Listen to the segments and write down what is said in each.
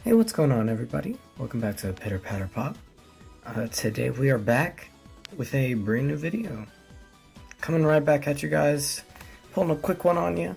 Hey, what's going on, everybody? Welcome back to Pitter Patter Pop. Today we are back with a brand new video. Coming right back at you guys, pulling a quick one on you.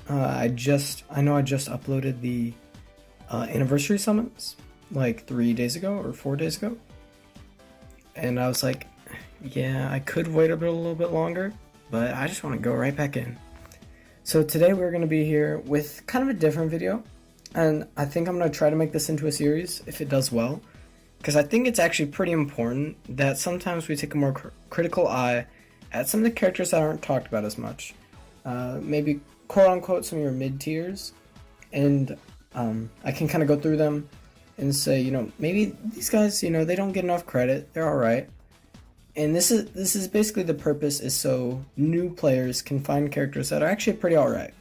I know I just uploaded the anniversary summons like 3 days ago or 4 days ago, and I was like, yeah, I could wait a little bit longer, but I just want to go right back in. So today we're going to be here with kind of a different video. And I think I'm going to try to make this into a series if it does well, because I think it's actually pretty important that sometimes we take a more critical eye at some of the characters that aren't talked about as much. Maybe quote-unquote some of your mid-tiers, and I can kind of go through them and say, you know, maybe these guys, you know, they don't get enough credit, they're alright. And this is basically the purpose, is so new players can find characters that are actually pretty alright.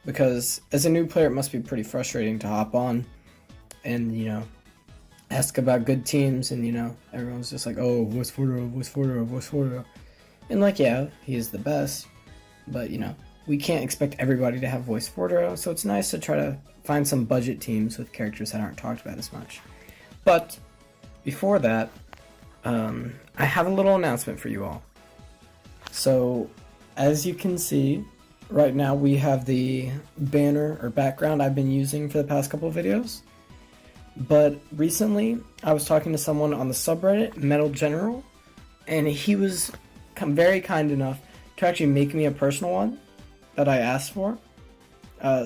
Because as a new player, it must be pretty frustrating to hop on and, you know, ask about good teams, and, you know, everyone's just like, oh, voice Fordor. And, like, yeah, he is the best, but, you know, we can't expect everybody to have voice Fordor, so it's nice to try to find some budget teams with characters that aren't talked about as much. But before that, I have a little announcement for you all. So, as you can see, right now we have the banner or background I've been using for the past couple of videos. But recently I was talking to someone on the subreddit, Metal General, and he was very kind enough to actually make me a personal one that I asked for.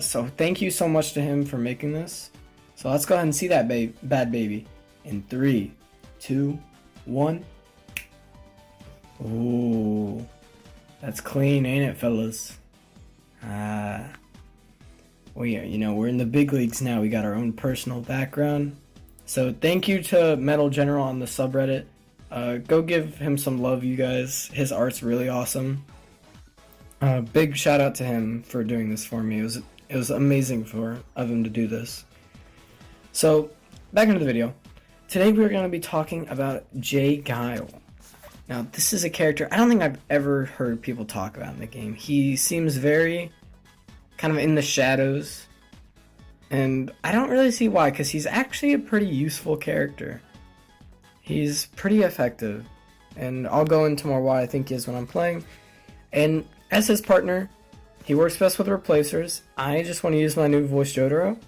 So thank you so much to him for making this. So let's go ahead and see that bad baby in 3, 2, 1. Ooh, that's clean, ain't it, fellas? Well, yeah, you know, we're in the big leagues now. We got our own personal background. So thank you to Metal General on the subreddit. Go give him some love, you guys. His art's really awesome. Big shout out to him for doing this for me. It was amazing of him to do this. So back into the video. Today we're going to be talking about Geil. Now, this is a character I don't think I've ever heard people talk about in the game. He seems very kind of in the shadows, and I don't really see why, because he's actually a pretty useful character. He's pretty effective, and I'll go into more why I think he is when I'm playing. And as his partner, he works best with replacers. I just want to use my new voice Jotaro.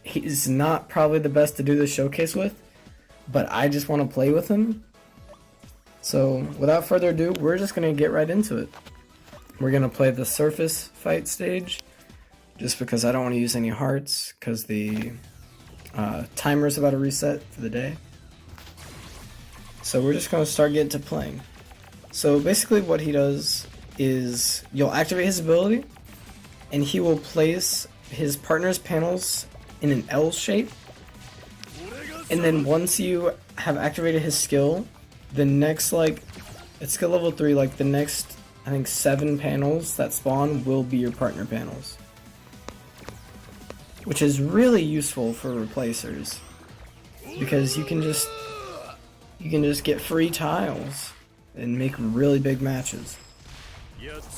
He's not probably the best to do the showcase with, but I just want to play with him. So, without further ado, we're just going to get right into it. We're going to play the surface fight stage, just because I don't want to use any hearts, because the timer's about to reset for the day. So we're just going to start getting to playing. So basically what he does is, you'll activate his ability, and he will place his partner's panels in an L shape, and then once you have activated his skill, the next, like, at skill level 3, like, the next, I think, 7 panels that spawn will be your partner panels. Which is really useful for replacers, because you can just get free tiles and make really big matches.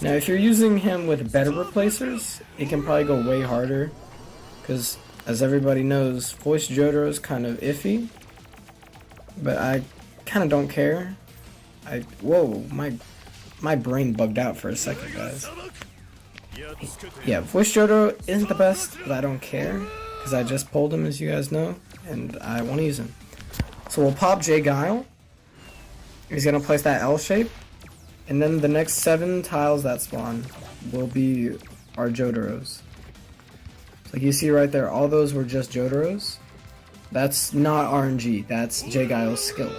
Now, if you're using him with better replacers, it can probably go way harder, because, as everybody knows, voice Jotaro is kind of iffy, but I kind of don't care. Whoa, my brain bugged out for a second, guys. Yeah, voice Jotaro isn't the best, but I don't care, because I just pulled him, as you guys know, and I want to use him. So we'll pop Geil. He's going to place that L shape, and then the next 7 tiles that spawn will be our Jotaros. Like you see right there, all those were just Jotaros. That's not RNG, that's Geil's skill.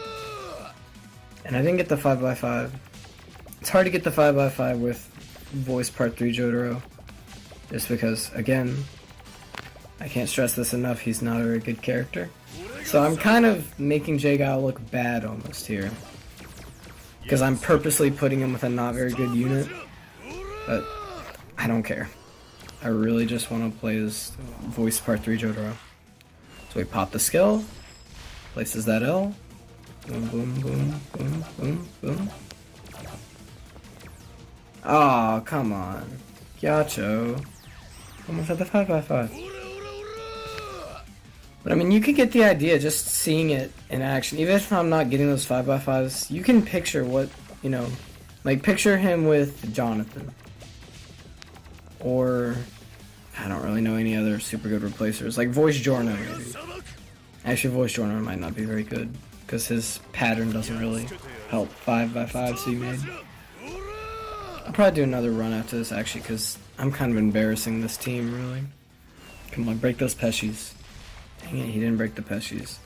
And I didn't get the 5x5. It's hard to get the 5x5 with voice part 3 Jotaro, just because, again, I can't stress this enough, he's not a very good character. So I'm kind of making Geil look bad almost here, because I'm purposely putting him with a not very good unit, but I don't care. I really just want to play this voice part 3 Jotaro. So we pop the skill, places that L, boom, boom, boom, boom, boom, boom. Aw, come on. Gyacho. Almost had the 5x5. But I mean, you could get the idea just seeing it in action. Even if I'm not getting those 5x5s, you can picture what, you know, like picture him with Jonathan. Or, I don't really know any other super good replacers. Like Voice Jorno, maybe. Actually, Voice Jorno might not be very good, because his pattern doesn't really help 5x5 so you made. I'll probably do another run after this, actually, because I'm kind of embarrassing this team, really. Come on, break those Peshis. Dang it, he didn't break the Peshis.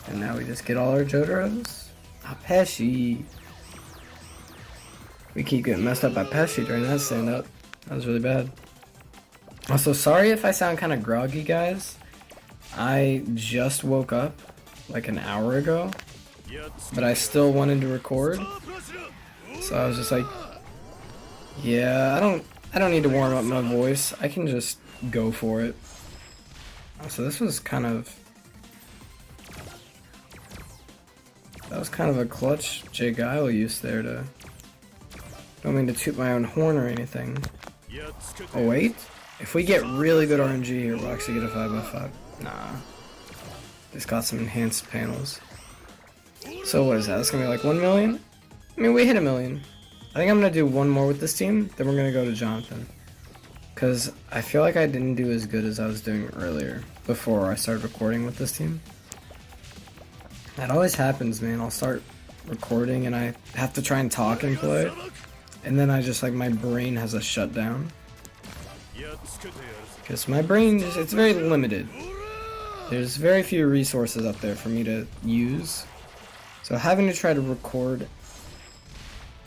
And now we just get all our Jotaros. Ah, Pesci. We keep getting messed up by Pesci during that stand-up. That was really bad. Also, sorry if I sound kind of groggy, guys. I just woke up like an hour ago, but I still wanted to record. So I was just like, yeah, I don't need to warm up my voice. I can just go for it. So this was kind of, that was kind of a clutch Geil use there to, don't mean to toot my own horn or anything. Oh wait, if we get really good RNG here, we'll actually get a 5x5. Nah, just got some enhanced panels. So what is that? That's gonna be like 1 million? I mean, we hit 1 million. I think I'm gonna do one more with this team, then we're gonna go to Jonathan. Because I feel like I didn't do as good as I was doing earlier, before I started recording with this team. That always happens, man. I'll start recording and I have to try and talk and play. And then I just, like, my brain has a shutdown. Because my brain, it's very limited. There's very few resources up there for me to use. So having to try to record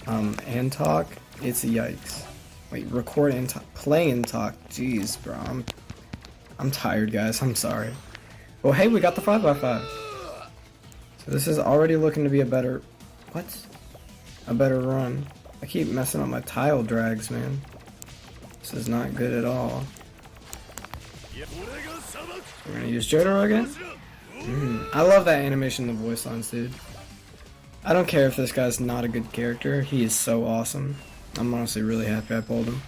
and talk, it's a yikes. Wait, record and talk, play and talk. Jeez, bro. I'm tired, guys. I'm sorry. Well, hey, we got the 5x5. So this is already looking to be a better... What? A better run. I keep messing up my tile drags, man. This is not good at all. We're gonna use Jotaro again? I love that animation of the voice lines, dude. I don't care if this guy's not a good character. He is so awesome. I'm honestly really happy I pulled him.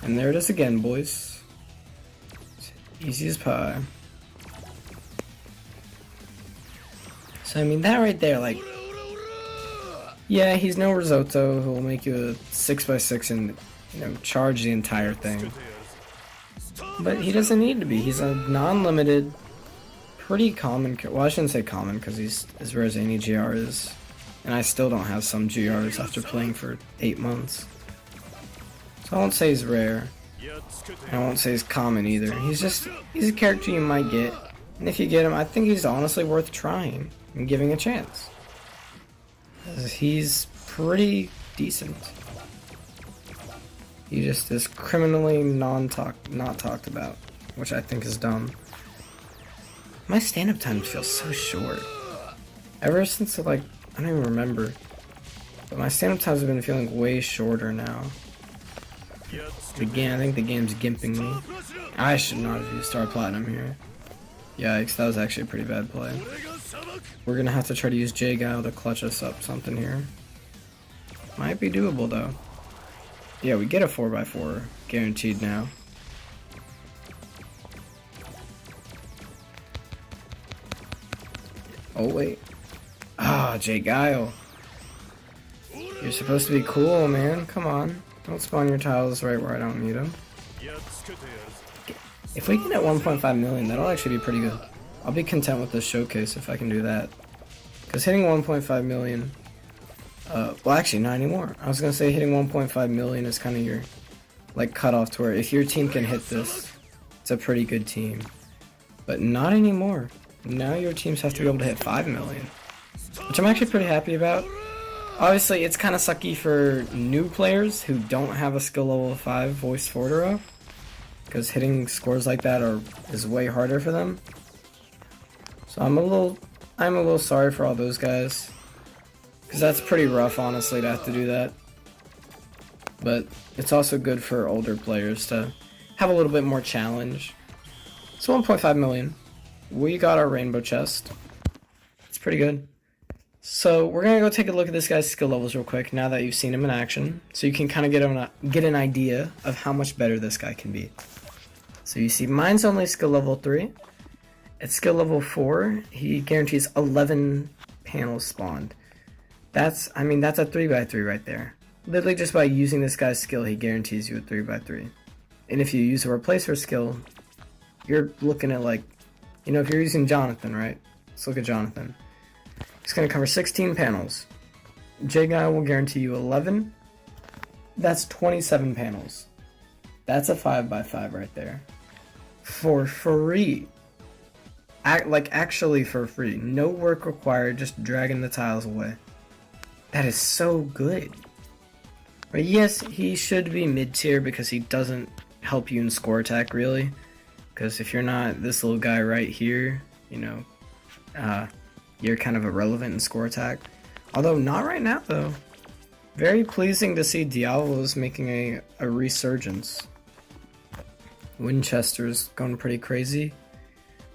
And there it is again, boys. It's easy as pie. So I mean, that right there, like, yeah, he's no risotto who'll make you a 6x6 and, you know, charge the entire thing. But he doesn't need to be. He's a non-limited, pretty common, well, I shouldn't say common because he's as rare as any GR is. And I still don't have some GRs after playing for 8 months. So I won't say he's rare. I won't say he's common either. He's a character you might get. And if you get him, I think he's honestly worth trying and giving a chance. He's pretty decent. He just is criminally not talked about, which I think is dumb. My stand-up time feels so short. Ever since, like, I don't even remember. But my stand-up times have been feeling way shorter now. Again, I think the game's gimping me. I should not have used Star Platinum here. Yikes, that was actually a pretty bad play. We're gonna have to try to use Geil to clutch us up something here. Might be doable though. Yeah, we get a 4x4 guaranteed now. Oh wait. Ah, Geil. You're supposed to be cool, man. Come on. Don't spawn your tiles right where I don't need them. If we can get 1.5 million, that'll actually be pretty good. I'll be content with this showcase if I can do that. Because hitting 1.5 million... well, actually, not anymore. I was going to say hitting 1.5 million is kind of your, like, cutoff to where if your team can hit this, it's a pretty good team. But not anymore. Now your teams have to be able to hit 5 million. Which I'm actually pretty happy about. Obviously, it's kind of sucky for new players who don't have a skill level 5 voice Fordero. Because hitting scores like that is way harder for them. So I'm a little sorry for all those guys. Because that's pretty rough, honestly, to have to do that. But it's also good for older players to have a little bit more challenge. So 1.5 million. We got our rainbow chest. It's pretty good. So we're gonna go take a look at this guy's skill levels real quick now that you've seen him in action, so you can kind of get an idea of how much better this guy can be. So you see, mine's only skill level 3. At skill level 4, he guarantees 11 panels spawned. That's a 3x3 right there. Literally just by using this guy's skill, he guarantees you a 3x3. And if you use a replacer skill, you're looking at like, if you're using Jonathan, right? Let's look at Jonathan. He's going to cover 16 panels. Geil will guarantee you 11. That's 27 panels. That's a 5x5 right there. For free. Actually for free. No work required, just dragging the tiles away. That is so good. But yes, he should be mid-tier because he doesn't help you in score attack, really. Because if you're not this little guy right here, you're kind of irrelevant in score attack. Although not right now though. Very pleasing to see Diablo's making a resurgence. Winchester's going pretty crazy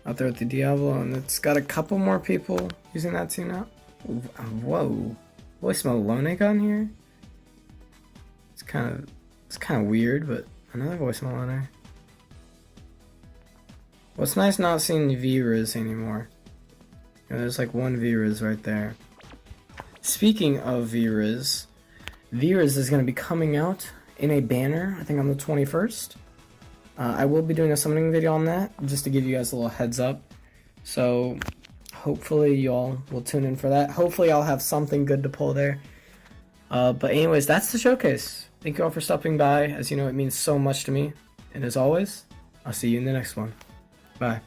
out there with the Diablo, and it's got a couple more people using that team now. Whoa. Voice Malone got in here? It's kind of weird, but another Voice Malone. Well, it's nice not seeing V-Riz anymore. There's like one V-Riz right there. Speaking of V-Riz, V-Riz is going to be coming out in a banner, I think on the 21st. I will be doing a summoning video on that, just to give you guys a little heads up. So, hopefully y'all will tune in for that. Hopefully I'll have something good to pull there. But anyways, that's the showcase. Thank you all for stopping by. As you know, it means so much to me. And as always, I'll see you in the next one. Bye.